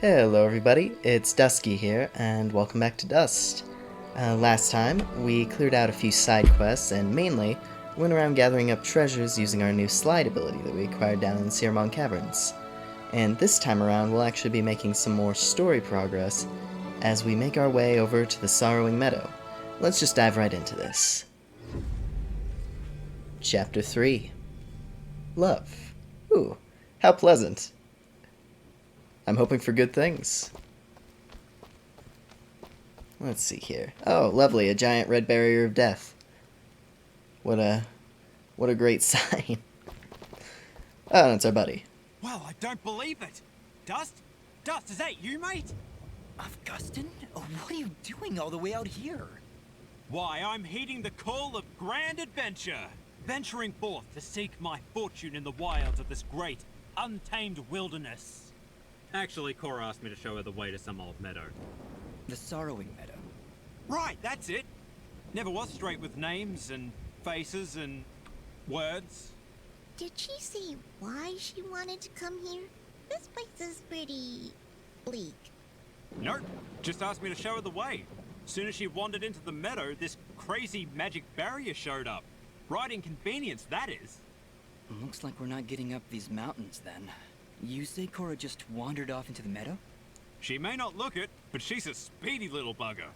Hello everybody, it's Dusky here, and welcome back to Dust. Last time, we cleared out a few side quests, and mainly, went around gathering up treasures using our new slide ability that we acquired down in the Caverns. And this time around, we'll actually be making some more story progress as we make our way over to the Sorrowing Meadow. Let's just dive right into this. Chapter 3. Love. Ooh, how pleasant. I'm hoping for good things. Let's see here. Oh, lovely, a giant red barrier of death. What a great sign. Oh, that's our buddy. Wow, I don't believe it. Dust? Dust, is that you, mate? Augustin? Oh, what are you doing all the way out here? Why, I'm heeding the call of grand adventure. Venturing forth to seek my fortune in the wilds of this great, untamed wilderness. Actually, Cora asked me to show her the way to some old meadow. The Sorrowing Meadow. Right, that's it. Never was straight with names and faces and words. Did she say why she wanted to come here? This place is pretty bleak. Nope, just asked me to show her the way. Soon as she wandered into the meadow, this crazy magic barrier showed up. Right inconvenience, that is. Looks like we're not getting up these mountains then. You say Cora just wandered off into the meadow? She may not look it, but she's a speedy little bugger.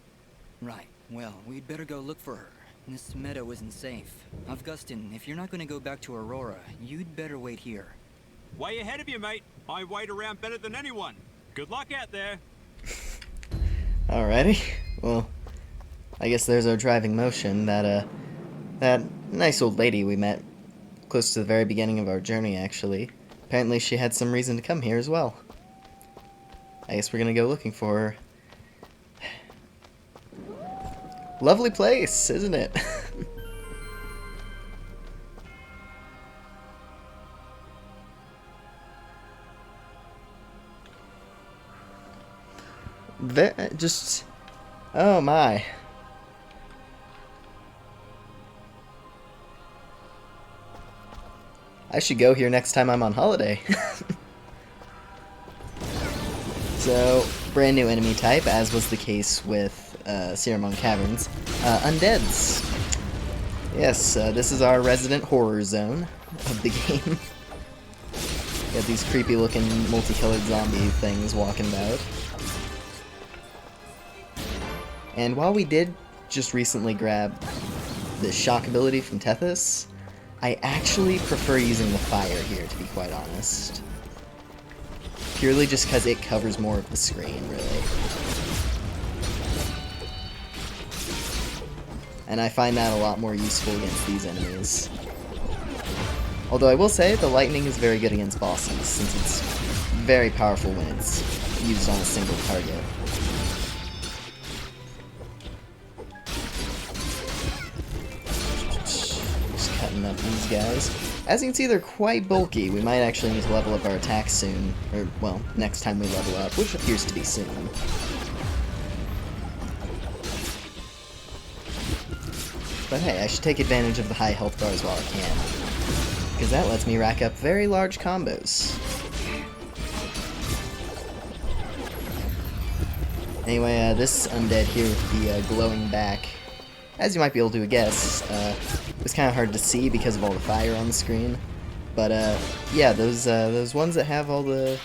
Right. Well, we'd better go look for her. This meadow isn't safe. Augustin, if you're not going to go back to Aurora, you'd better wait here. Way ahead of you, mate. I wait around better than anyone. Good luck out there. Alrighty. Well, I guess there's our driving motion. That nice old lady we met close to the very beginning of our journey, actually. Apparently she had some reason to come here as well. I guess we're gonna go looking for her. Lovely place, isn't it? Just... oh my. I should go here next time I'm on holiday. So, brand new enemy type, as was the case with Mourning Caverns. Undeads. Yes, this is our resident horror zone of the game. Got these creepy looking multicolored zombie things walking about. And while we did just recently grab the shock ability from Tethys, I actually prefer using the fire here, to be quite honest. Purely just because it covers more of the screen, really. And I find that a lot more useful against these enemies. Although I will say, the lightning is very good against bosses, since it's very powerful when it's used on a single target. Up these guys. As you can see, they're quite bulky. We might actually need to level up our attacks soon. Or, well, next time we level up, which appears to be soon. But hey, I should take advantage of the high health bars while I can, because that lets me rack up very large combos. Anyway, this undead here with the glowing back, as you might be able to guess, it was kind of hard to see because of all the fire on the screen. But yeah, those ones that have all the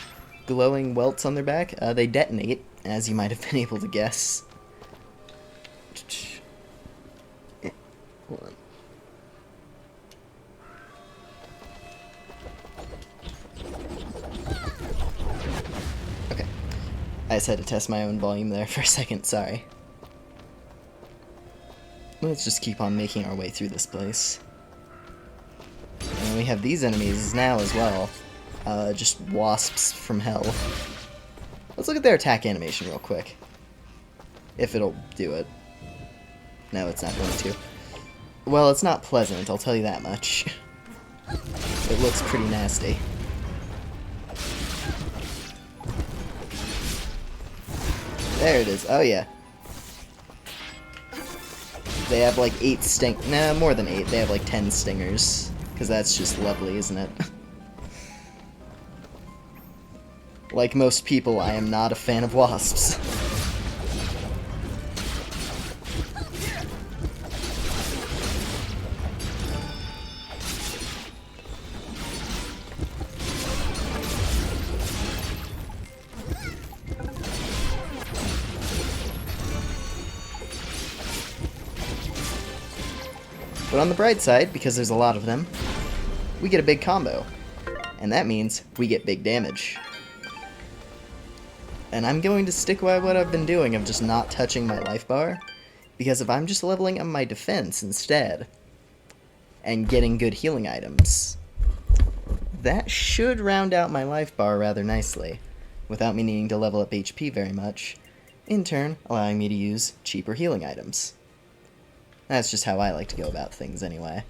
glowing welts on their back, they detonate, as you might have been able to guess. Hold on. Okay, I just had to test my own volume there for a second. Sorry. Let's just keep on making our way through this place. And we have these enemies now as well. Just wasps from hell. Let's look at their attack animation real quick. If it'll do it. No, it's not going to. Well, it's not pleasant, I'll tell you that much. It looks pretty nasty. There it is. Oh yeah. They have like 8 nah, more than 8. They have like 10 stingers. Because that's just lovely, isn't it? Like most people, I am not a fan of wasps. But on the bright side, because there's a lot of them, we get a big combo. And that means we get big damage. And I'm going to stick by what I've been doing of just not touching my life bar, because if I'm just leveling up my defense instead, and getting good healing items, that should round out my life bar rather nicely, without me needing to level up HP very much, in turn allowing me to use cheaper healing items. That's just how I like to go about things anyway.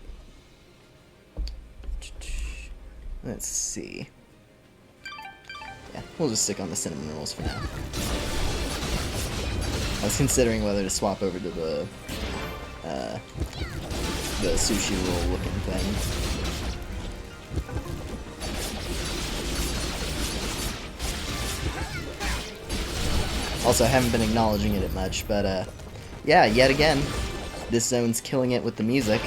Let's see. Yeah, we'll just stick on the cinnamon rolls for now. I was considering whether to swap over to the sushi roll looking thing. Also, I haven't been acknowledging it much, but yeah, yet again, this zone's killing it with the music.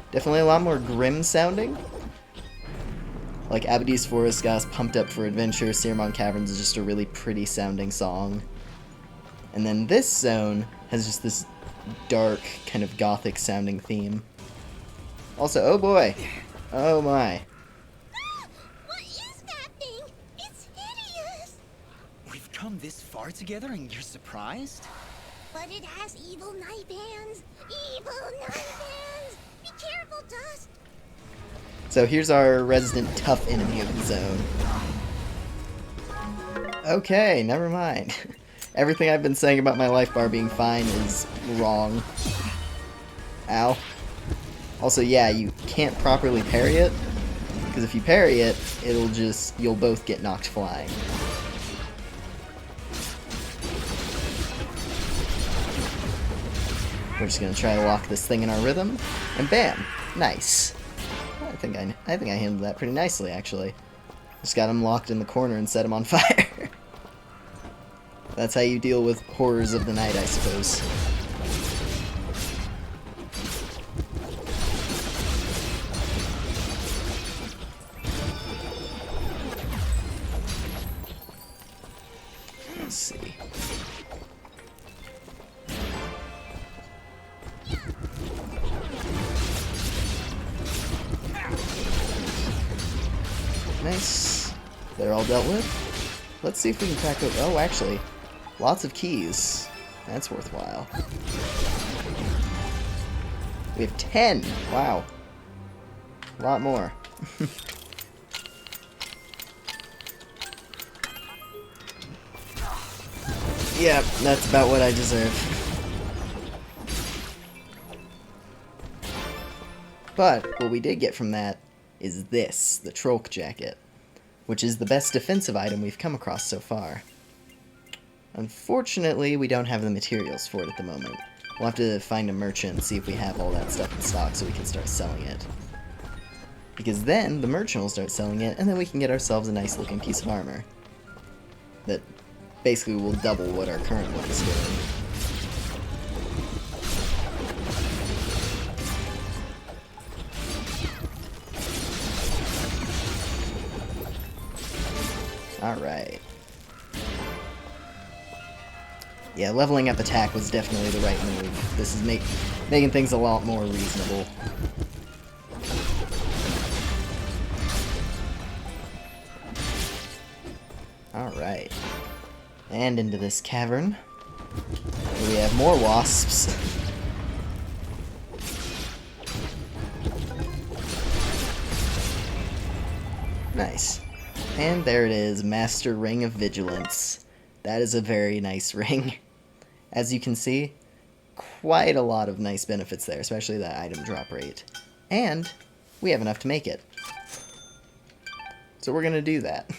Definitely a lot more grim sounding. Like Abadi's Forest got us pumped up for adventure. Sirmon Caverns is just a really pretty sounding song. And then this zone has just this dark, kind of gothic sounding theme. Also, oh boy! Oh my. What is that thing? It's hideous! We've come this far together and you're surprised? But it has evil knife hands! Evil knife hands! Be careful, Dust! So here's our resident tough enemy of the zone. Okay, never mind. Everything I've been saying about my life bar being fine is wrong. Ow. Also, yeah, you can't properly parry it, because if you parry it, you'll both get knocked flying. We're just gonna try to lock this thing in our rhythm, and bam! Nice. I think I handled that pretty nicely, actually. Just got him locked in the corner and set him on fire. That's how you deal with horrors of the night, I suppose. Let's see. Nice. They're all dealt with. Let's see if we can crack open. Oh, actually, lots of keys. That's worthwhile. We have 10. Wow. A lot more. Yeah, that's about what I deserve. But what we did get from that is this, the Trolk Jacket, which is the best defensive item we've come across so far. Unfortunately, we don't have the materials for it at the moment. We'll have to find a merchant and see if we have all that stuff in stock so we can start selling it. Because then, the merchant will start selling it, and then we can get ourselves a nice looking piece of armor. That basically will double what our current one is doing. Alright. Yeah, leveling up attack was definitely the right move. This is making things a lot more reasonable. Alright. And into this cavern, where we have more wasps. Nice. And there it is, Master Ring of Vigilance. That is a very nice ring. As you can see, quite a lot of nice benefits there, especially that item drop rate. And we have enough to make it. So we're gonna do that.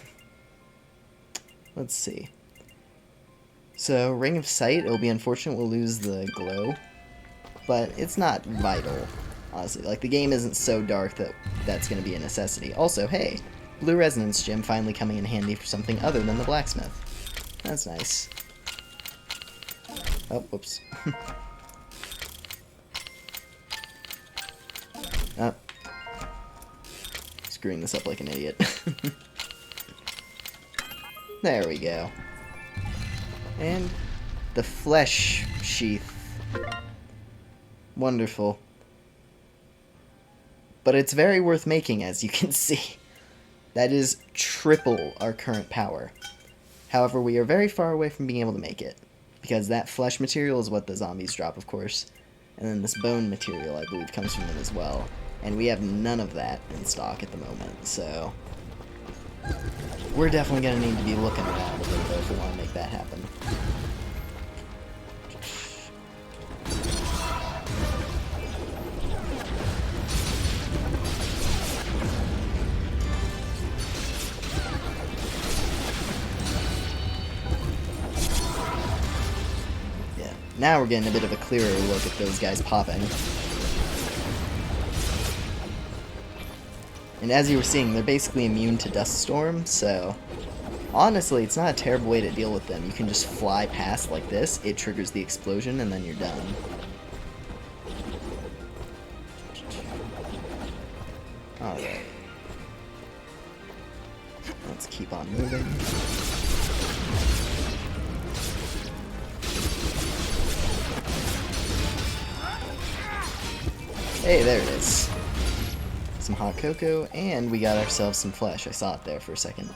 Let's see. So, Ring of Sight, it'll be unfortunate we'll lose the glow, but it's not vital, honestly. Like, the game isn't so dark that that's going to be a necessity. Also, hey, Blue Resonance Gem finally coming in handy for something other than the blacksmith. That's nice. Oh, whoops. Oh. Screwing this up like an idiot. There we go. And the flesh sheath. Wonderful. But it's very worth making, as you can see. That is triple our current power. However, we are very far away from being able to make it, because that flesh material is what the zombies drop, of course. And then this bone material, I believe, comes from them as well. And we have none of that in stock at the moment, so we're definitely going to need to be looking around a little bit if we want to make that happen. Yeah, now we're getting a bit of a clearer look at those guys popping. And as you were seeing, they're basically immune to dust storm, so honestly, it's not a terrible way to deal with them. You can just fly past like this, it triggers the explosion, and then you're done. Alright. Let's keep on moving. Hey, there it is. Some hot cocoa, and we got ourselves some flesh. I saw it there for a second.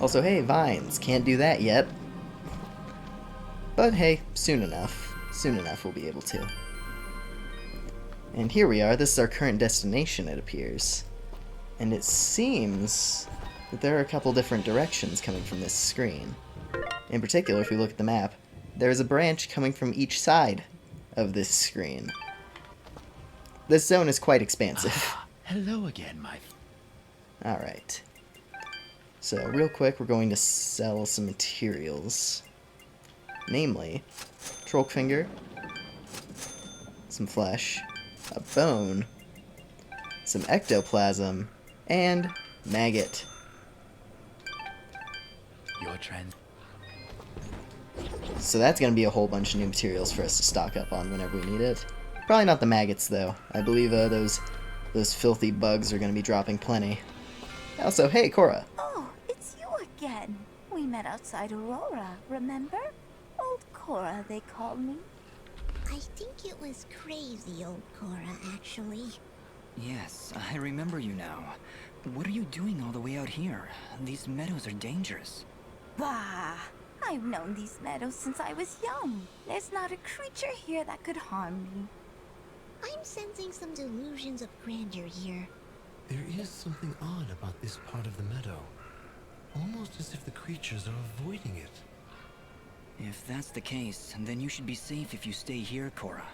Also, hey, vines. Can't do that yet. But hey, soon enough. Soon enough we'll be able to. And here we are. This is our current destination, it appears. And it seems that there are a couple different directions coming from this screen. In particular, if we look at the map, there is a branch coming from each side of this screen. This zone is quite expansive. Hello again, my... Alright. So, real quick, we're going to sell some materials. Namely, Trolk Finger, some flesh, a bone, some ectoplasm, and maggot. Your trend. So that's going to be a whole bunch of new materials for us to stock up on whenever we need it. Probably not the maggots, though. I believe those filthy bugs are going to be dropping plenty. Also, hey, Cora. Oh, it's you again. We met outside Aurora, remember? Old Cora, they call me. I think it was crazy old Cora, actually. Yes, I remember you now. What are you doing all the way out here? These meadows are dangerous. Bah! I've known these meadows since I was young. There's not a creature here that could harm me. I'm sensing some delusions of grandeur here. There is something odd about this part of the meadow. Almost as if the creatures are avoiding it. If that's the case, then you should be safe if you stay here, Cora.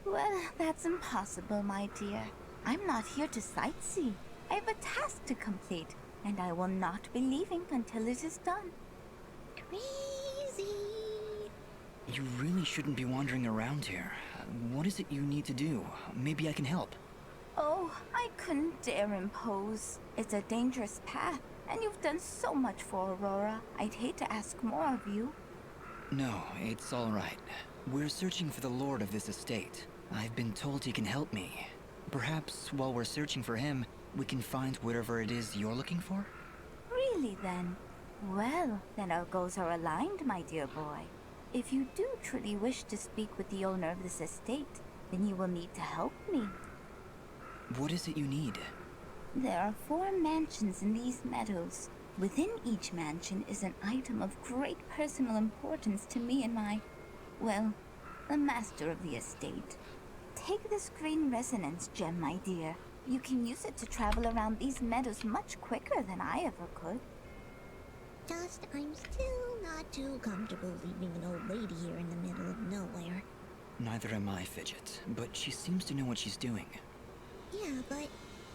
Well, that's impossible, my dear. I'm not here to sightsee. I have a task to complete, and I will not be leaving until it is done. Crazy. You really shouldn't be wandering around here. What is it you need to do? Maybe I can help. Oh, I couldn't dare impose. It's a dangerous path, and you've done so much for Aurora. I'd hate to ask more of you. No, it's all right. We're searching for the lord of this estate. I've been told he can help me. Perhaps while we're searching for him, we can find whatever it is you're looking for? Really, then? Well, then our goals are aligned, my dear boy. If you do truly wish to speak with the owner of this estate, then you will need to help me. What is it you need? There are 4 mansions in these meadows. Within each mansion is an item of great personal importance to me and well, the master of the estate. Take this green resonance gem, my dear. You can use it to travel around these meadows much quicker than I ever could. Just, I'm still not too comfortable leaving an old lady here in the middle of nowhere. Neither am I, Fidget, but she seems to know what she's doing. Yeah, but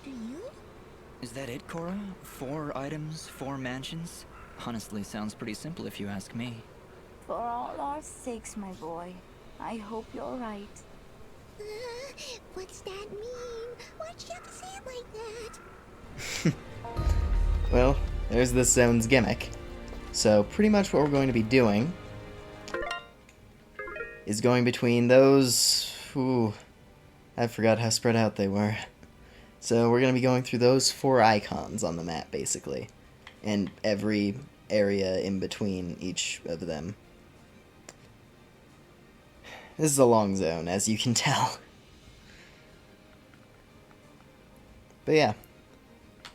do you? Is that it, Cora? 4 items, 4 mansions? Honestly, sounds pretty simple if you ask me. For all our sakes, my boy, I hope you're right. What's that mean? Why'd you have to say it like that? Well, there's this zone's gimmick. So pretty much what we're going to be doing is going between those... Ooh, I forgot how spread out they were. So we're going to be going through those 4 icons on the map, basically. And every area in between each of them. This is a long zone, as you can tell. But yeah,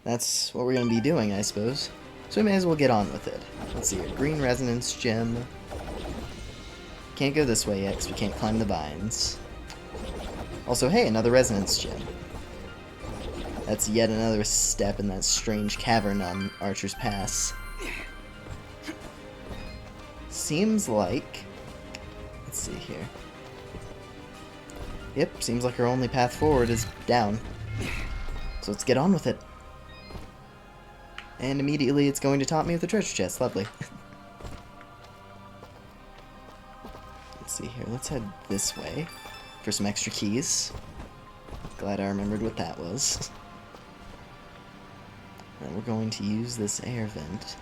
that's what we're going to be doing, I suppose. So we may as well get on with it. Let's see here. Green resonance gem. Can't go this way yet, because we can't climb the vines. Also, hey, another resonance gem. That's yet another step in that strange cavern on Archer's Pass. Seems like... Let's see here. Yep, seems like our only path forward is down. So let's get on with it. And immediately it's going to taunt me with a treasure chest. Lovely. Let's see here. Let's head this way for some extra keys. Glad I remembered what that was. And we're going to use this air vent.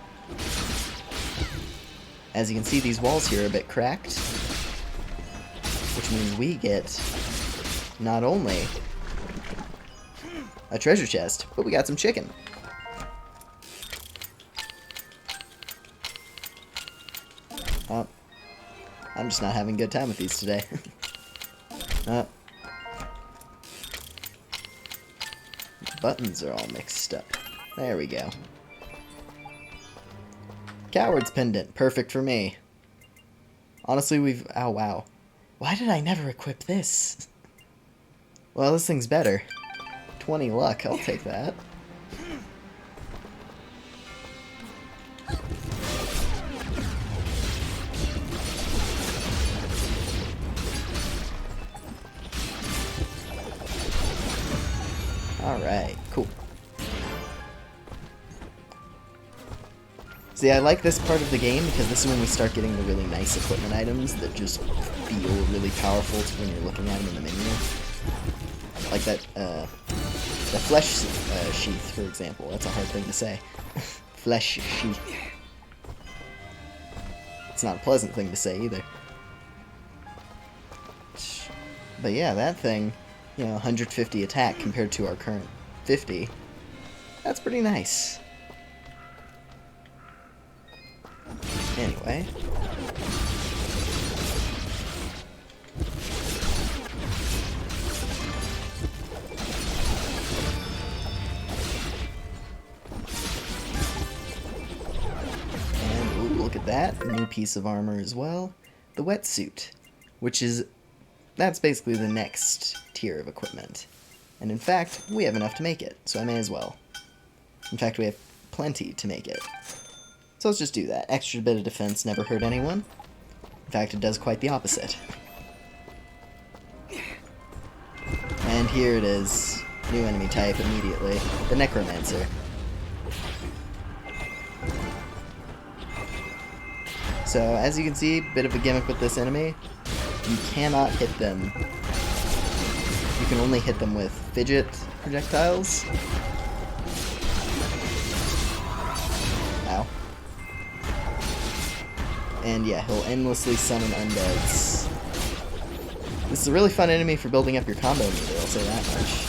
As you can see, these walls here are a bit cracked, which means we get not only a treasure chest, but we got some chicken. Oh, I'm just not having a good time with these today. Buttons are all mixed up. There we go. Coward's Pendant, perfect for me. Honestly, oh wow. Why did I never equip this? Well, this thing's better. 20 luck, I'll take that. Alright, cool. See, I like this part of the game because this is when we start getting the really nice equipment items that just feel really powerful when you're looking at them in the menu. Like that, the flesh sheath, for example. That's a hard thing to say. Flesh sheath. It's not a pleasant thing to say either. But yeah, that thing, you know, 150 attack compared to our current 50. That's pretty nice. Anyway. And ooh, look at that. A new piece of armor as well. The wetsuit, which is... that's basically the next tier of equipment. And in fact, we have enough to make it, so I may as well. In fact, we have plenty to make it. So let's just do that. Extra bit of defense never hurt anyone. In fact, it does quite the opposite. And here it is. New enemy type immediately. The Necromancer. So, as you can see, bit of a gimmick with this enemy. You cannot hit them. You can only hit them with fidget projectiles. Ow. And yeah, he'll endlessly summon undeads. This is a really fun enemy for building up your combo meter, I'll say that much.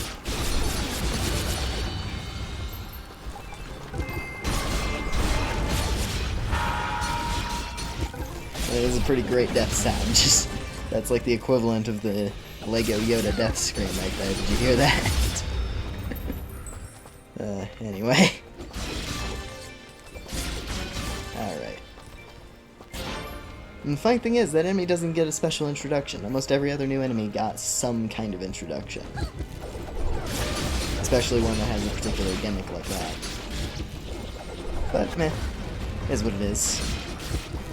It is a pretty great death sound. Just that's like the equivalent of the Lego Yoda death scream right there. Did you hear that? Anyway. Alright. And the funny thing is, that enemy doesn't get a special introduction. Almost every other new enemy got some kind of introduction. Especially one that has a particular gimmick like that. But, meh. Is what it is.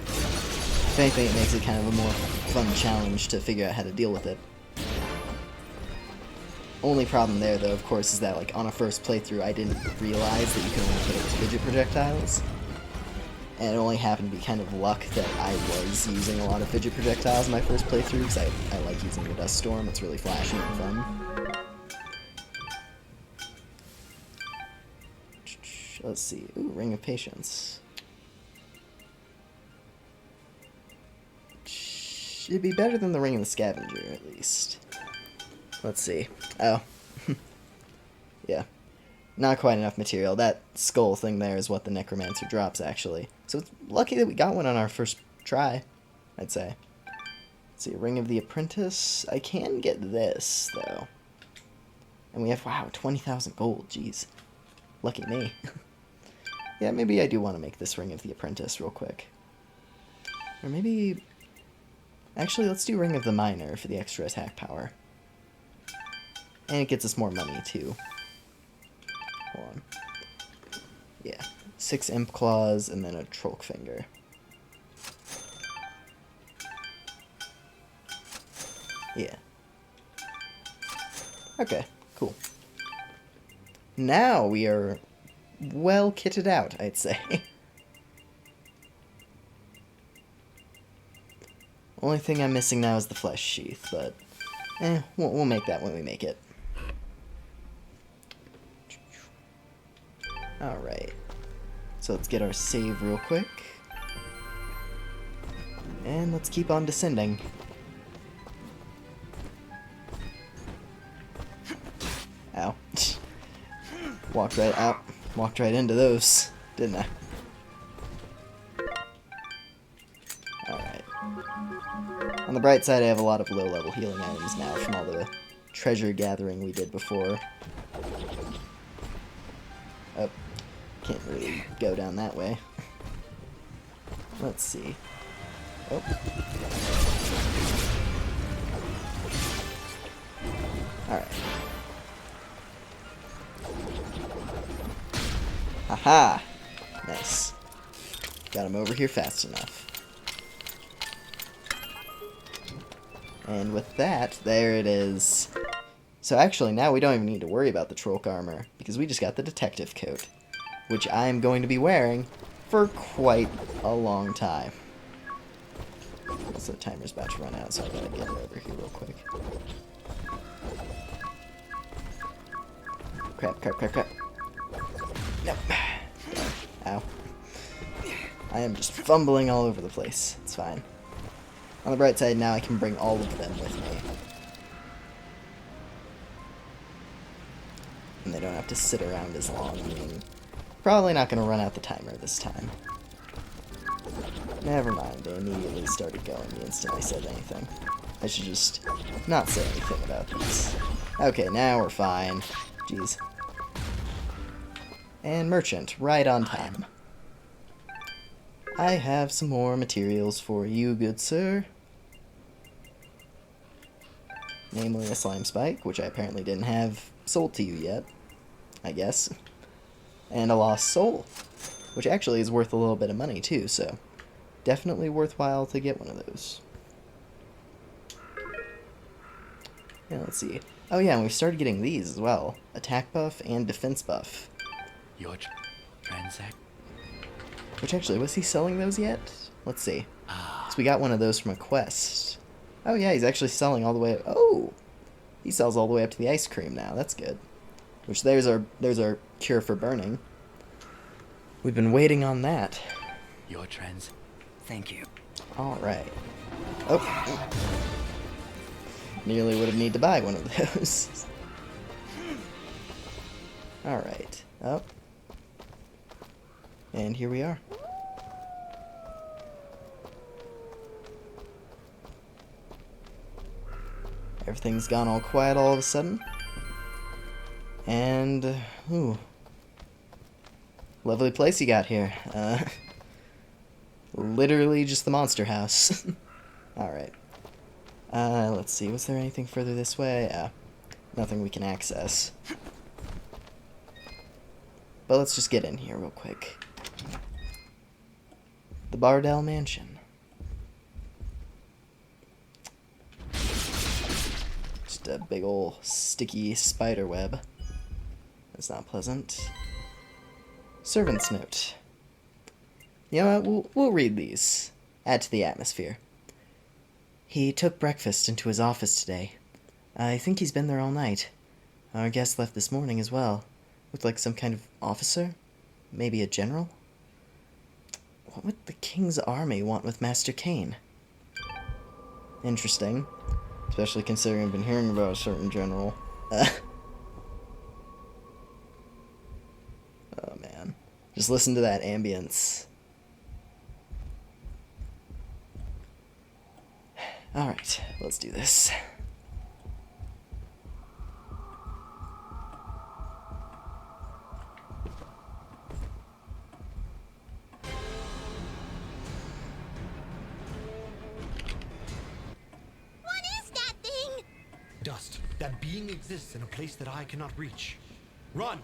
If anything, it makes it kind of a more fun challenge to figure out how to deal with it. Only problem there, though, of course, is that, like, on a first playthrough, I didn't realize that you could only hit it with fidget projectiles. And it only happened to be kind of luck that I was using a lot of fidget projectiles in my first playthrough, because I like using the Dust Storm. It's really flashy and fun. Let's see. Ooh, Ring of Patience. It'd be better than the Ring of the Scavenger, at least. Let's see. Oh. Yeah. Not quite enough material. That skull thing there is what the Necromancer drops, actually. So it's lucky that we got one on our first try, I'd say. Let's see, Ring of the Apprentice. I can get this, though. And we have, wow, 20,000 gold. Jeez. Lucky me. Yeah, maybe I do want to make this Ring of the Apprentice real quick. Or maybe... Actually, let's do Ring of the Miner for the extra attack power. And it gets us more money, too. Hold on. Yeah. 6 Imp Claws, and then a Trolk Finger. Yeah. Okay, cool. Now we are well kitted out, I'd say. Only thing I'm missing now is the flesh sheath, but we'll make that when we make it. Alright. So let's get our save real quick. And let's keep on descending. Ow. Walked right out. Walked right into those, didn't I? Alright. On the bright side, I have a lot of low-level healing items now from all the treasure gathering we did before. Oh. Can't really go down that way. Let's see. Oh. Alright. Haha! Nice. Got him over here fast enough. And with that, there it is. So actually, now we don't even need to worry about the Trolk armor, because we just got the detective coat, which I am going to be wearing for quite a long time. So the timer's about to run out, so I gotta get it over here real quick. Crap, crap, crap, crap. Nope. Ow. I am just fumbling all over the place. It's fine. On the bright side, now I can bring all of them with me. And they don't have to sit around as long. I mean, probably not going to run out the timer this time. Never mind, they immediately started going the instant I said anything. I should just not say anything about these. Okay, now we're fine. Jeez. And Merchant, right on time. I have some more materials for you, good sir. Namely a slime spike, which I apparently didn't have sold to you yet, I guess. And a lost soul, which actually is worth a little bit of money too, so definitely worthwhile to get one of those. Yeah, let's see. Oh yeah, and we started getting these as well. Attack buff and defense buff. Your transact. Which actually, was he selling those yet? Let's see. So we got one of those from a quest. Oh yeah, he's actually selling all the way... Oh! He sells all the way up to the ice cream now. That's good. Which there's our cure for burning. We've been waiting on that. Your trans. Thank you. Alright. Oh. Nearly would have needed to buy one of those. Alright. Oh. And here we are. Everything's gone all quiet all of a sudden. And, ooh. Lovely place you got here. Literally just the monster house. Alright. Let's see, was there anything further this way? Nothing we can access. But let's just get in here real quick. The Bardell Mansion. Just a big ol' sticky spider web. That's not pleasant. Servant's note. You know what? We'll read these. Add to the atmosphere. He took breakfast into his office today. I think he's been there all night. Our guest left this morning as well. Looked like some kind of officer? Maybe a general? What would the King's Army want with Master Kane? Interesting. Especially considering I've been hearing about a certain general. Oh man. Just listen to that ambience. Alright, let's do this. What is that thing? Dust, that being exists in a place that I cannot reach. Run!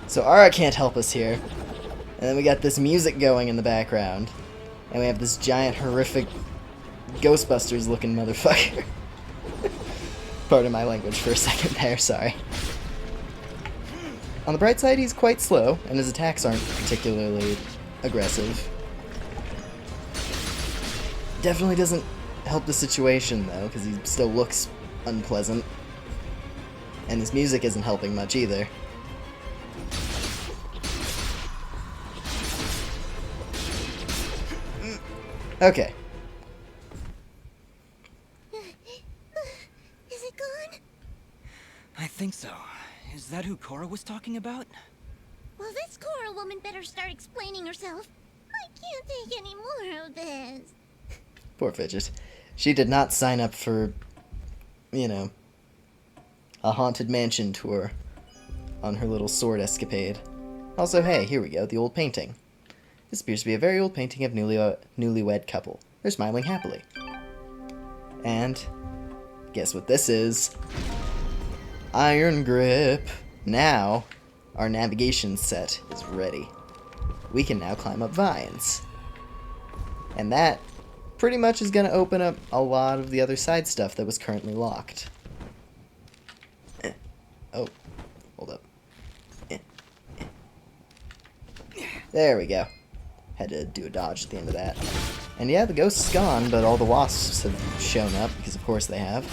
So Ara can't help us here. And then we got this music going in the background. And we have this giant, horrific Ghostbusters looking motherfucker. Pardon my language for a second there, sorry. On the bright side, he's quite slow, and his attacks aren't particularly aggressive. Definitely doesn't help the situation, though, because he still looks unpleasant. And his music isn't helping much either. Okay. Is it gone? I think so. Is that who Cora was talking about? Well, this Cora woman better start explaining herself. I can't take any more of this. Poor Fidget. She did not sign up for, you know, a haunted mansion tour on her little sword escapade. Also, hey, here we go, the old painting. This appears to be a very old painting of newlywed couple. They're smiling happily. And guess what this is? Iron Grip. Now, our navigation set is ready. We can now climb up vines. And that pretty much is going to open up a lot of the other side stuff that was currently locked. Oh, hold up. There we go. Had to do a dodge at the end of that. And yeah, the ghost's gone, but all the wasps have shown up, because of course they have.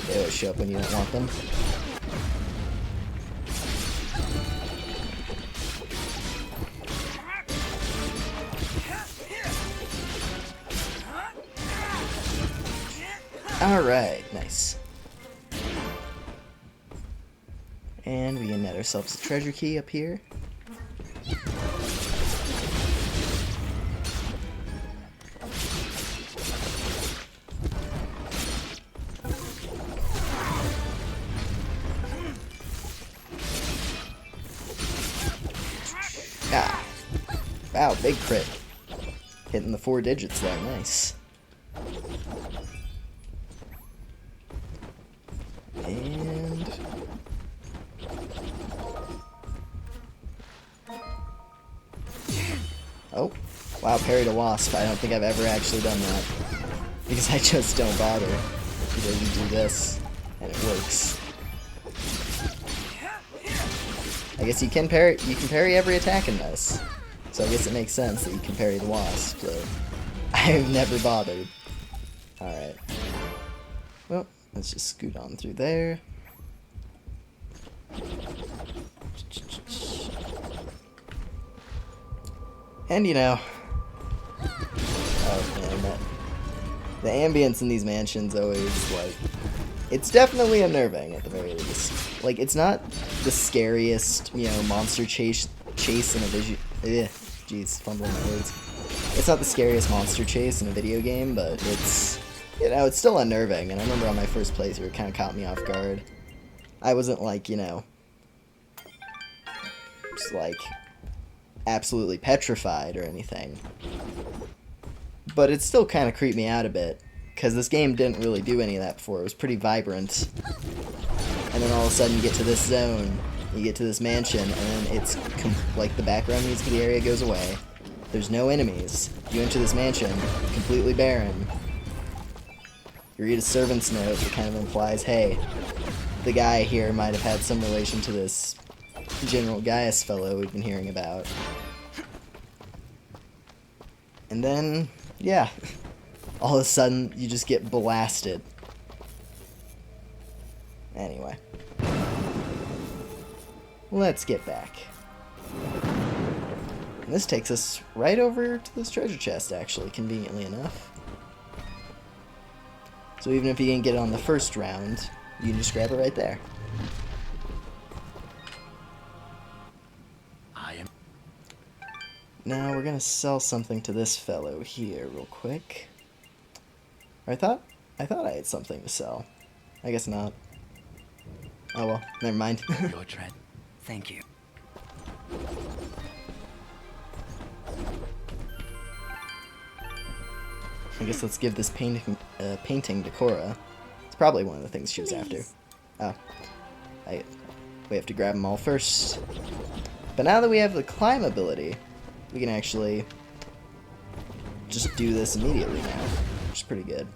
They always show up when you don't want them. Alright, nice. And we can net ourselves a treasure key up here. Ah. Wow, big crit. Hitting the 4 digits there, nice. And oh, wow, parried a wasp. I don't think I've ever actually done that. Because I just don't bother. He doesn't do this, and it works. I guess you can parry every attack in this. So I guess it makes sense that you can parry the wasp, but I've never bothered. Alright. Well, let's just scoot on through there. And you know, oh man, the ambience in these mansions always, like, it's definitely unnerving at the very least. Like, it's not the scariest, you know, monster chase in a jeez, fumbling my words. It's not the scariest monster chase in a video game, but it's, you know, it's still unnerving. And I remember on my first playthrough, it kind of caught me off guard. I wasn't like, you know, just like absolutely petrified or anything. But it still kind of creeped me out a bit, because this game didn't really do any of that before. It was pretty vibrant. And then all of a sudden you get to this zone, you get to this mansion, and then it's like the background music of the area goes away. There's no enemies. You enter this mansion, completely barren. You read a servant's note that kind of implies, hey, the guy here might have had some relation to this General Gaius fellow we've been hearing about. And then, yeah, all of a sudden you just get blasted. Anyway. Let's get back. And this takes us right over to this treasure chest, actually, conveniently enough. So even if you didn't get it on the first round, you can just grab it right there. I am. Now we're gonna sell something to this fellow here real quick. Or I thought I had something to sell. I guess not. Oh well, never mind. Your trend. Thank you. I guess let's give this painting to Cora. It's probably one of the things she was after. Oh. We have to grab them all first. But now that we have the climb ability, we can actually just do this immediately now, which is pretty good.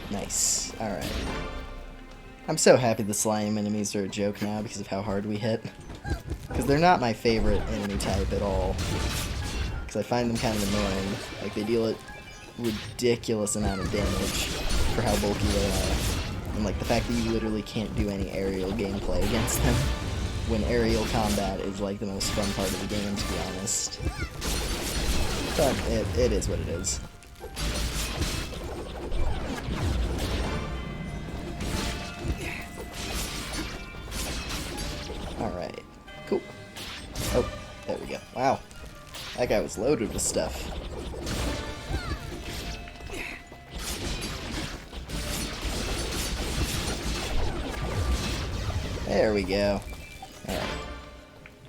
Nice. Alright. I'm so happy the slime enemies are a joke now because of how hard we hit. Because they're not my favorite enemy type at all. Because I find them kind of annoying. Like, they deal a ridiculous amount of damage for how bulky they are. And, like, the fact that you literally can't do any aerial gameplay against them. When aerial combat is, like, the most fun part of the game, to be honest. But it is what it is. Alright, cool. Oh, there we go. Wow. That guy was loaded with stuff. There we go. Alright.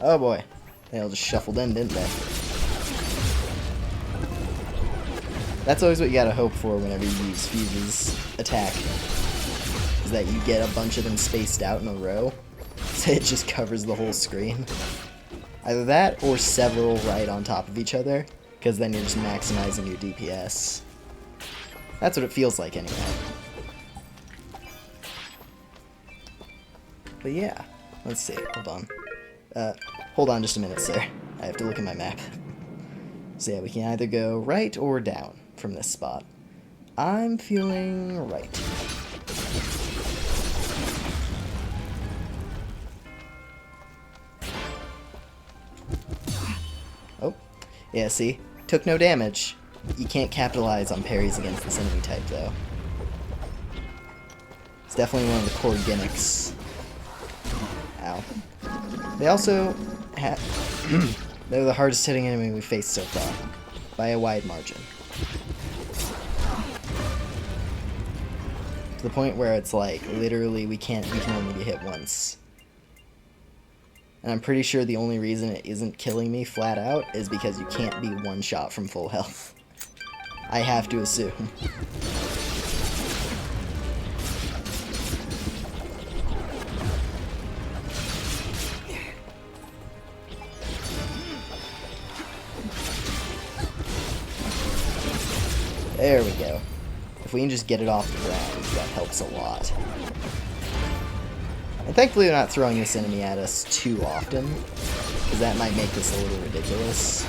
Oh boy. They all just shuffled in, didn't they? That's always what you gotta hope for whenever you use Fuse's attack. Is that you get a bunch of them spaced out in a row. So it just covers the whole screen. Either that or several right on top of each other, because then you're just maximizing your DPS. That's what it feels like anyway. But yeah, let's see, hold on. Hold on just a minute, sir. I have to look at my map. So yeah, we can either go right or down from this spot. I'm feeling right. Oh, yeah, see? Took no damage. You can't capitalize on parries against this enemy type, though. It's definitely one of the core gimmicks. Ow. They also have... They're the hardest hitting enemy we've faced so far. By a wide margin. To the point where it's like, literally, we can only be hit once. And I'm pretty sure the only reason it isn't killing me flat out is because you can't be one shot from full health. I have to assume. There we go. If we can just get it off the ground, that helps a lot. And thankfully they're not throwing this enemy at us too often, because that might make this a little ridiculous.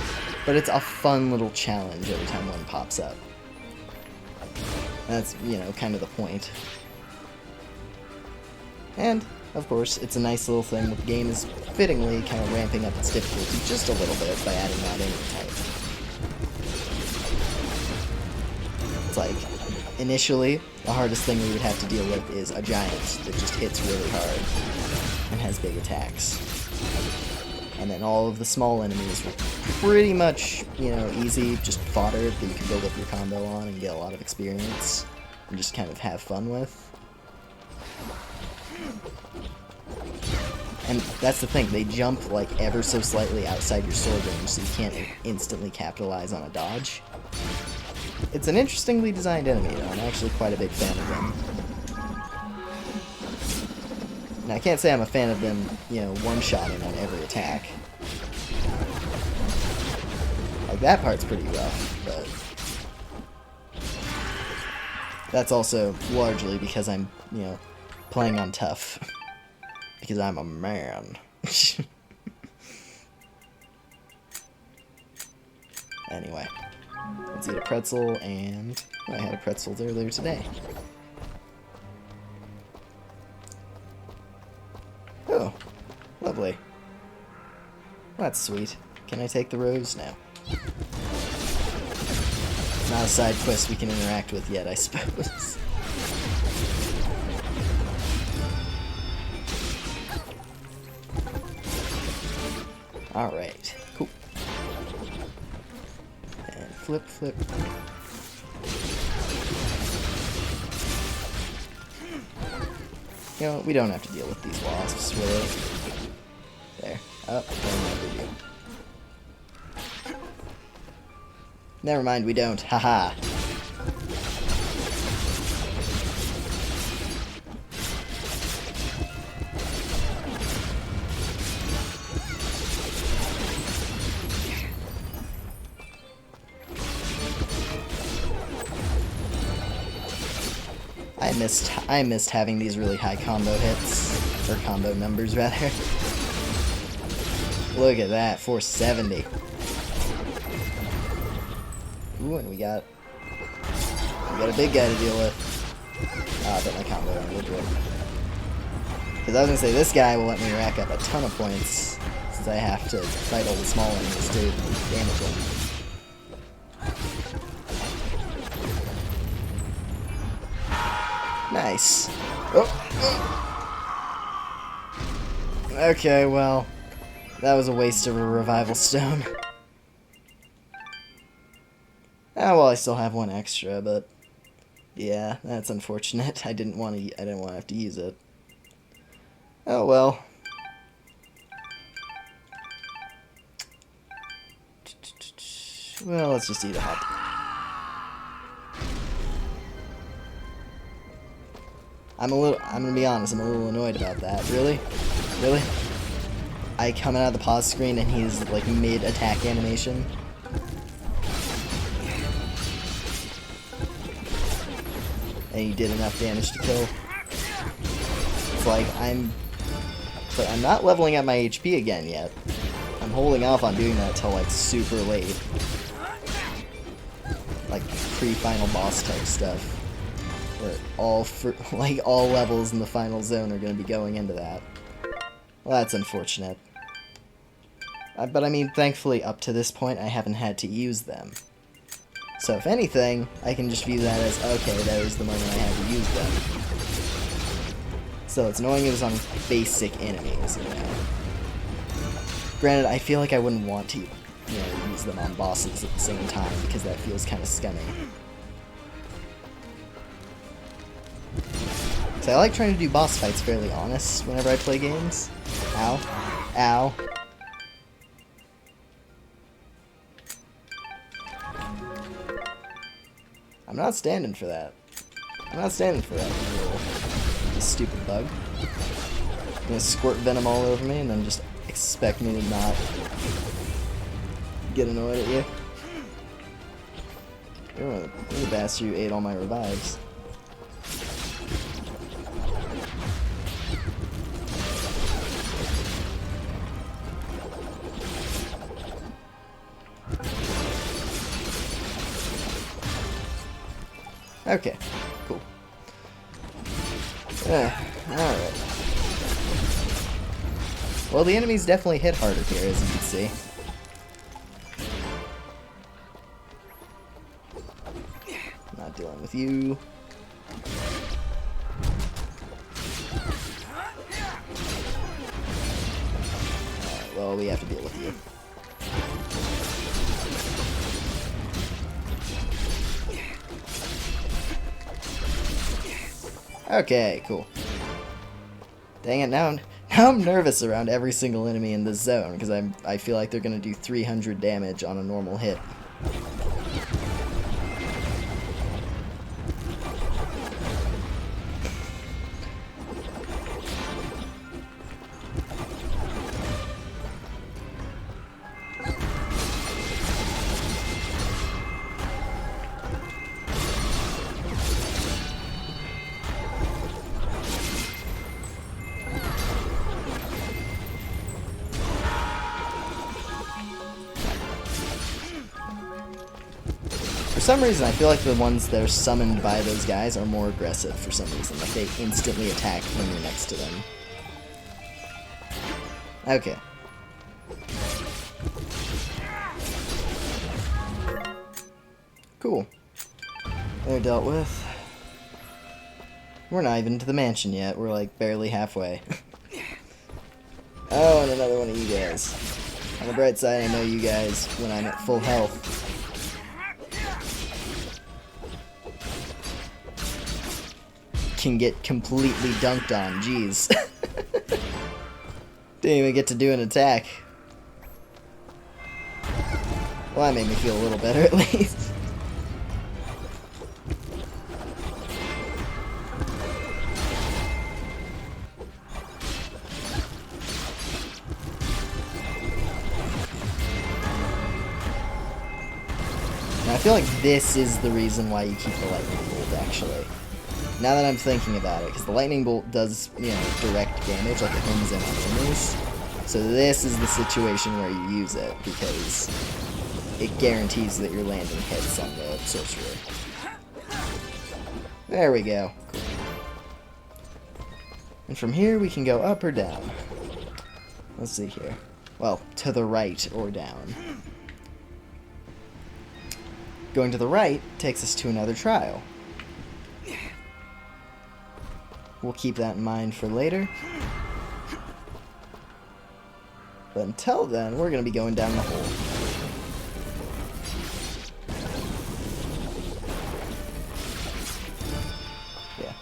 But it's a fun little challenge every time one pops up. That's, you know, kind of the point. And, of course, it's a nice little thing that the game is fittingly kind of ramping up its difficulty just a little bit by adding that enemy type. It's like, initially, the hardest thing we would have to deal with is a giant that just hits really hard and has big attacks. And then all of the small enemies were pretty much, you know, easy, just fodder that you can build up your combo on and get a lot of experience and just kind of have fun with. And that's the thing, they jump like ever so slightly outside your sword range, so you can't instantly capitalize on a dodge. It's an interestingly designed enemy, though. I'm actually quite a big fan of them. Now, I can't say I'm a fan of them, you know, one-shotting on every attack. Like, that part's pretty rough, but that's also largely because I'm, you know, playing on tough. Because I'm a man. Anyway, let's eat a pretzel, and I had a pretzel earlier today. Oh, lovely. That's sweet. Can I take the rose now? Not a side quest we can interact with yet, I suppose. Alright, cool. And flip, flip. You know, we don't have to deal with these wasps, really. There. Oh, don't do. Never mind, we don't. Haha. I missed having these really high combo hits, or combo numbers rather. Look at that, 470. Ooh, and we got a big guy to deal with. Ah, but my combo ended. Because I was gonna say this guy will let me rack up a ton of points, since I have to fight all the small enemies to damage them. Nice. Oh. Okay, well, that was a waste of a revival stone. Ah, well, I still have one extra, but yeah, that's unfortunate. I didn't want to have to use it. Oh well. Well, let's just eat a hot. I'm gonna be honest, I'm a little annoyed about that. Really? Really? I coming out of the pause screen and he's like mid-attack animation. And he did enough damage to kill. It's like, I'm not leveling up my HP again yet. I'm holding off on doing that till like super late. Like pre-final boss type stuff. Where all levels in the final zone are going to be going into that. Well, that's unfortunate. But I mean, thankfully, up to this point, I haven't had to use them. So if anything, I can just view that as, okay, that was the moment I had to use them. So it's annoying it was on basic enemies, you know. Granted, I feel like I wouldn't want to, use them on bosses at the same time, because that feels kind of scummy. So I like trying to do boss fights fairly honest whenever I play games. Ow. Ow. I'm not standing for that. I'm not standing for that, you stupid bug. You're gonna squirt venom all over me and then just expect me to not get annoyed at you? You're the bastard who ate all my revives. Okay, cool. Alright. Well, the enemies definitely hit harder here, as you can see. Not dealing with you. Alright, well, we have to deal with you. Okay, cool. Dang it, now I'm nervous around every single enemy in this zone, because I feel like they're gonna do 300 damage on a normal hit. some reason, I feel like the ones that are summoned by those guys are more aggressive for some reason. Like, they instantly attack when you're next to them. Okay. Cool. They're dealt with. We're not even to the mansion yet. We're, like, barely halfway. Oh, and another one of you guys. On the bright side, I know you guys when I'm at full health. Can get completely dunked on. Jeez. Didn't even get to do an attack. Well, that made me feel a little better at least. Now, I feel like this is the reason why you keep the lightning bolt, actually. Now that I'm thinking about it, because the lightning bolt does, you know, direct damage, like it homes in on enemies. So this is the situation where you use it, because it guarantees that you're landing hits on the sorcerer. There we go. Cool. And from here we can go up or down. Let's see here. Well, to the right or down. Going to the right takes us to another trial. We'll keep that in mind for later. But until then, we're going to be going down the hole. Yeah.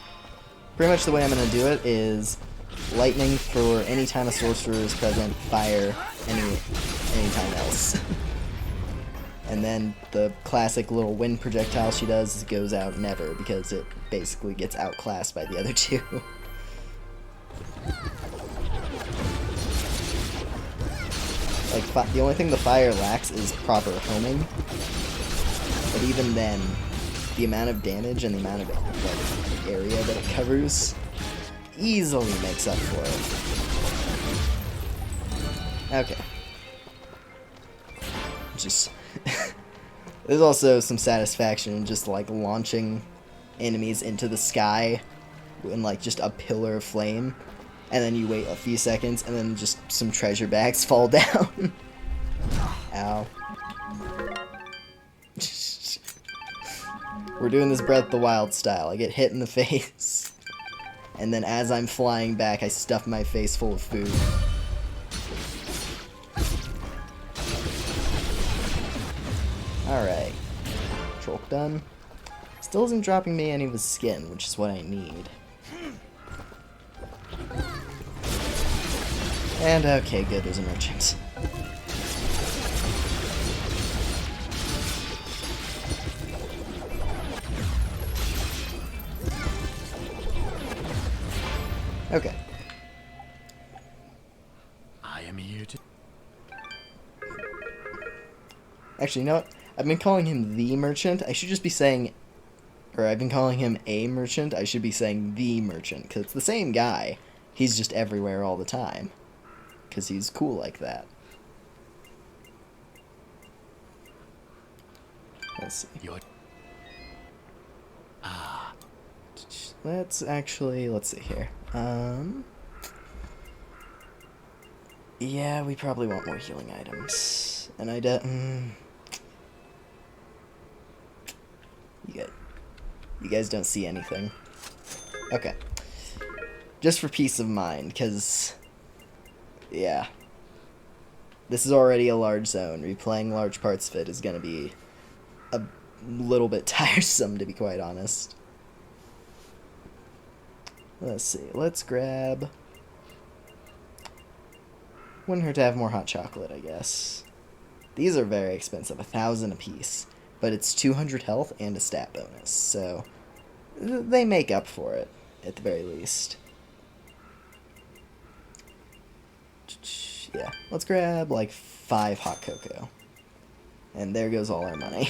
Pretty much the way I'm going to do it is lightning for any time a sorcerer is present, fire anytime else. And then the classic little wind projectile she does goes out never, because it basically gets outclassed by the other two. Like, the only thing the fire lacks is proper homing. But even then, the amount of damage and the amount of like, area that it covers easily makes up for it. Okay. Just... There's also some satisfaction in just, like, launching enemies into the sky in, like, just a pillar of flame, and then you wait a few seconds, and then just some treasure bags fall down. Ow. We're doing this Breath of the Wild style. I get hit in the face, and then as I'm flying back, I stuff my face full of food. Alright. Troll done. Still isn't dropping me any of his skin, which is what I need. And okay, good, there's a merchant. Okay. I am here to... Actually, you know what? I've been calling him the merchant. I should just be saying... Or I've been calling him a merchant. I should be saying the merchant, because it's the same guy. He's just everywhere all the time. Because he's cool like that. Let's see. Let's see here. Yeah, we probably want more healing items. And I don't... You guys don't see anything. Okay. Just for peace of mind, because... Yeah. This is already a large zone. Replaying large parts of it is going to be a little bit tiresome, to be quite honest. Let's see. Let's grab... Wouldn't hurt to have more hot chocolate, I guess. These are very expensive, 1,000 apiece. But it's 200 health and a stat bonus, so they make up for it, at the very least. Yeah, let's grab, like, 5 hot cocoa. And there goes all our money.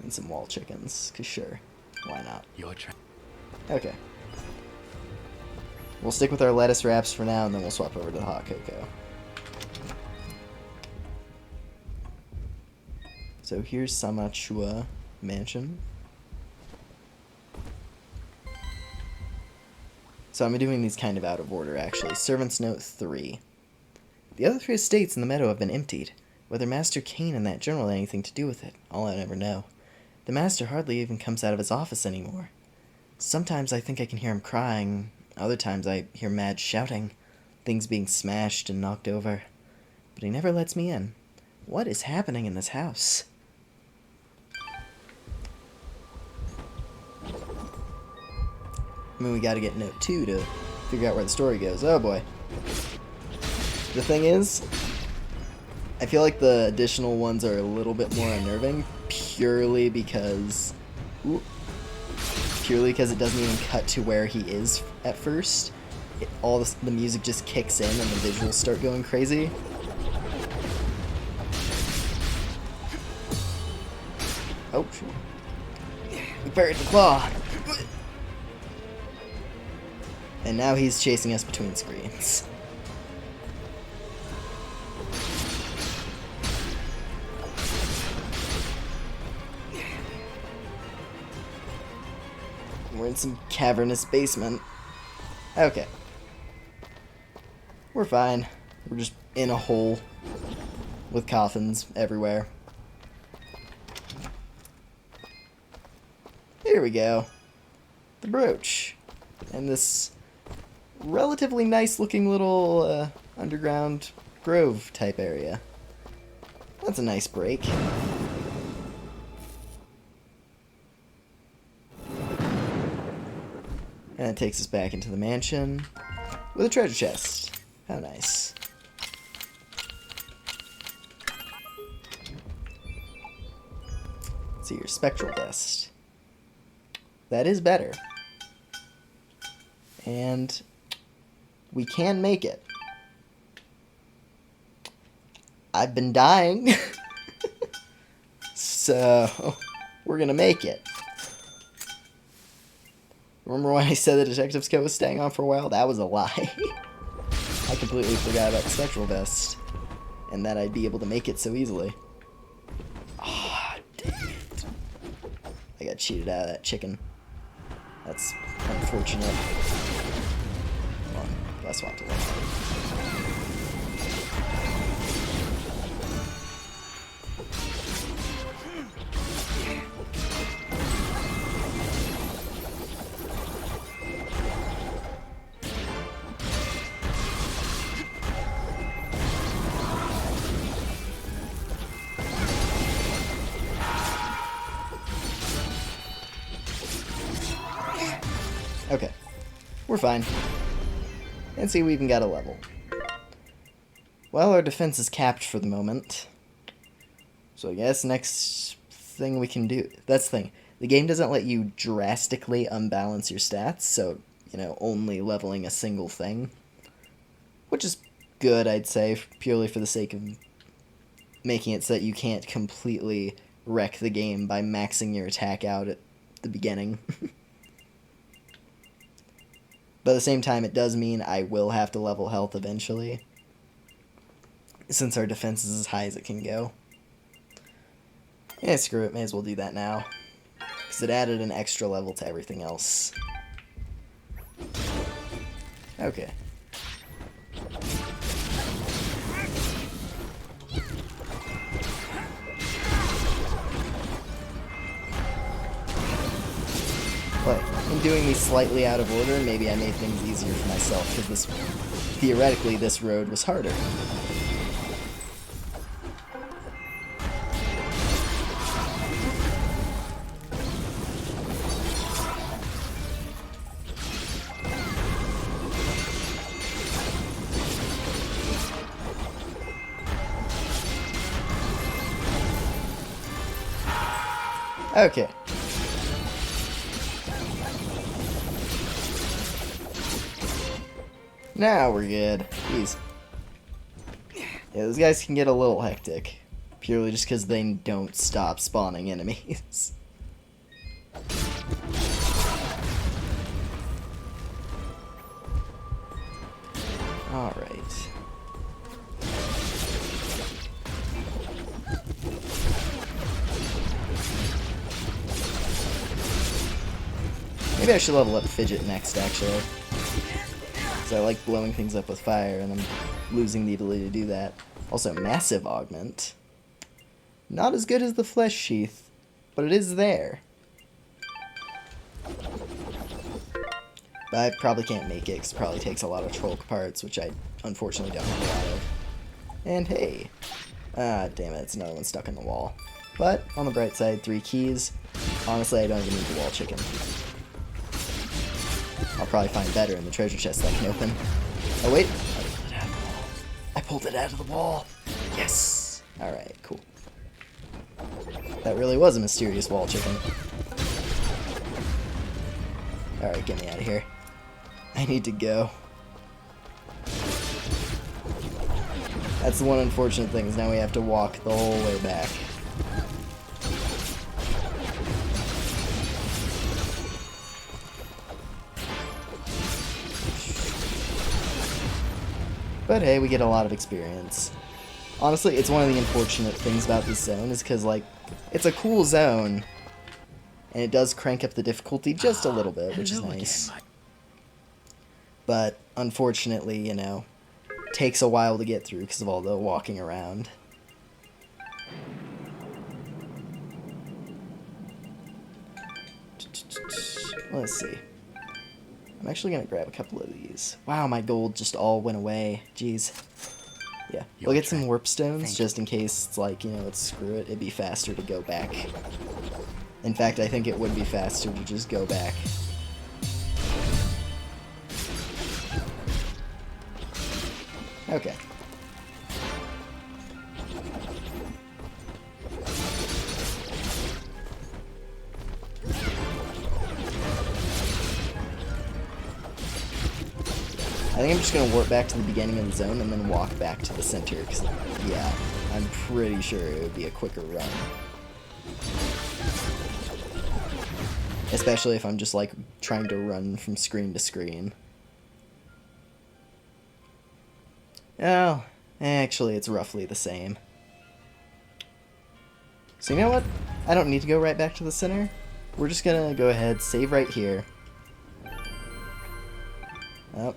And some wall chickens, 'cause sure, why not? Okay. We'll stick with our lettuce wraps for now, and then we'll swap over to the hot cocoa. So here's Samachua Mansion. So I'm doing these kind of out of order, actually. Servant's Note 3. The other 3 estates in the meadow have been emptied. Whether Master Kane and that general had anything to do with it, I'll never know. The master hardly even comes out of his office anymore. Sometimes I think I can hear him crying. Other times I hear mad shouting, things being smashed and knocked over. But he never lets me in. What is happening in this house? I mean, we gotta get Note 2 to figure out where the story goes. Oh boy. The thing is, I feel like the additional ones are a little bit more unnerving, purely because it doesn't even cut to where he is at first. The music just kicks in and the visuals start going crazy. Oh, shoot. We buried the claw! And now he's chasing us between screens. We're in some cavernous basement. Okay. We're fine. We're just in a hole with coffins everywhere. Here we go. The brooch. And this relatively nice looking little underground grove type area. That's a nice break. And it takes us back into the mansion with a treasure chest. How nice. Let's see your spectral vest. That is better. And we can make it. I've been dying. So we're gonna make it. Remember when I said the detective's coat was staying on for a while? That was a lie. I completely forgot about the spectral vest. And that I'd be able to make it so easily. Ah, oh, dang it. I got cheated out of that chicken. That's unfortunate. Come on, let's walk to the left. Okay, we're fine. And see, we even got a level. Well, our defense is capped for the moment. So I guess next thing we can do... That's the thing. The game doesn't let you drastically unbalance your stats, so, you know, only leveling a single thing. Which is good, I'd say, purely for the sake of making it so that you can't completely wreck the game by maxing your attack out at the beginning. But at the same time, it does mean I will have to level health eventually, since our defense is as high as it can go. Yeah, screw it, may as well do that now, because it added an extra level to everything else. Okay. But in doing these slightly out of order, maybe I made things easier for myself, because theoretically this road was harder. Okay. Now we're good. Jeez. Yeah, those guys can get a little hectic. Purely just because they don't stop spawning enemies. Alright. Maybe I should level up Fidget next, actually. Because I like blowing things up with fire, and I'm losing the ability to do that. Also, Massive Augment. Not as good as the Flesh Sheath, but it is there. But I probably can't make it, because it probably takes a lot of Troll parts, which I unfortunately don't have a lot of. And hey. Ah, damn it, it's another one stuck in the wall. But, on the bright side, 3 keys. Honestly, I don't even need the wall chicken. I'll probably find better in the treasure chest I can open. Oh wait, I pulled it out of the wall. Yes! Alright, cool. That really was a mysterious wall chicken. Alright, get me out of here. I need to go. That's the one unfortunate thing, is now we have to walk the whole way back. But hey, we get a lot of experience. Honestly, it's one of the unfortunate things about this zone, is because, like, it's a cool zone, and it does crank up the difficulty just a little bit, which is nice. But, unfortunately, you know, takes a while to get through because of all the walking around. Let's see. I'm actually going to grab a couple of these. Wow, my gold just all went away. Jeez. Yeah, we'll get some warp stones just in case it's like, you know, let's screw it. It'd be faster to go back. In fact, I think it would be faster to just go back. Okay. I think I'm just going to warp back to the beginning of the zone and then walk back to the center, because, yeah, I'm pretty sure it would be a quicker run. Especially if I'm just, like, trying to run from screen to screen. Oh, actually, it's roughly the same. So you know what? I don't need to go right back to the center. We're just going to go ahead, save right here. Oh.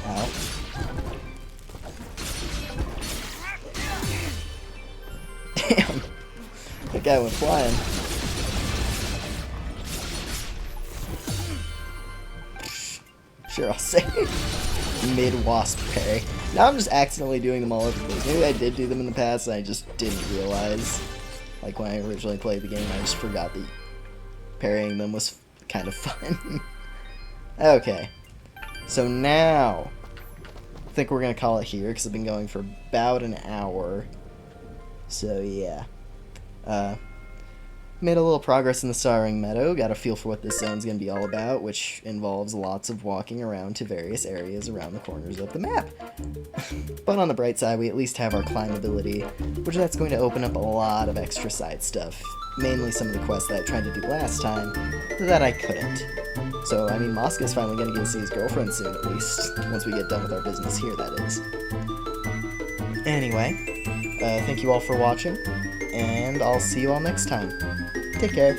Ow. Damn. That guy went flying. Sure, I'll say. Mid-wasp parry. Now I'm just accidentally doing them all over the place. Maybe I did do them in the past and I just didn't realize. Like when I originally played the game, I just forgot that parrying them was kind of fun. Okay. So now, I think we're going to call it here because I've been going for about an hour. So yeah. Made a little progress in the Starring Meadow, got a feel for what this zone's going to be all about, which involves lots of walking around to various areas around the corners of the map. But on the bright side, we at least have our climbability, which that's going to open up a lot of extra side stuff, mainly some of the quests that I tried to do last time that I couldn't. So, I mean, Mosca's finally going to get to see his girlfriend soon, at least, once we get done with our business here, that is. Anyway, thank you all for watching, and I'll see you all next time. Take care.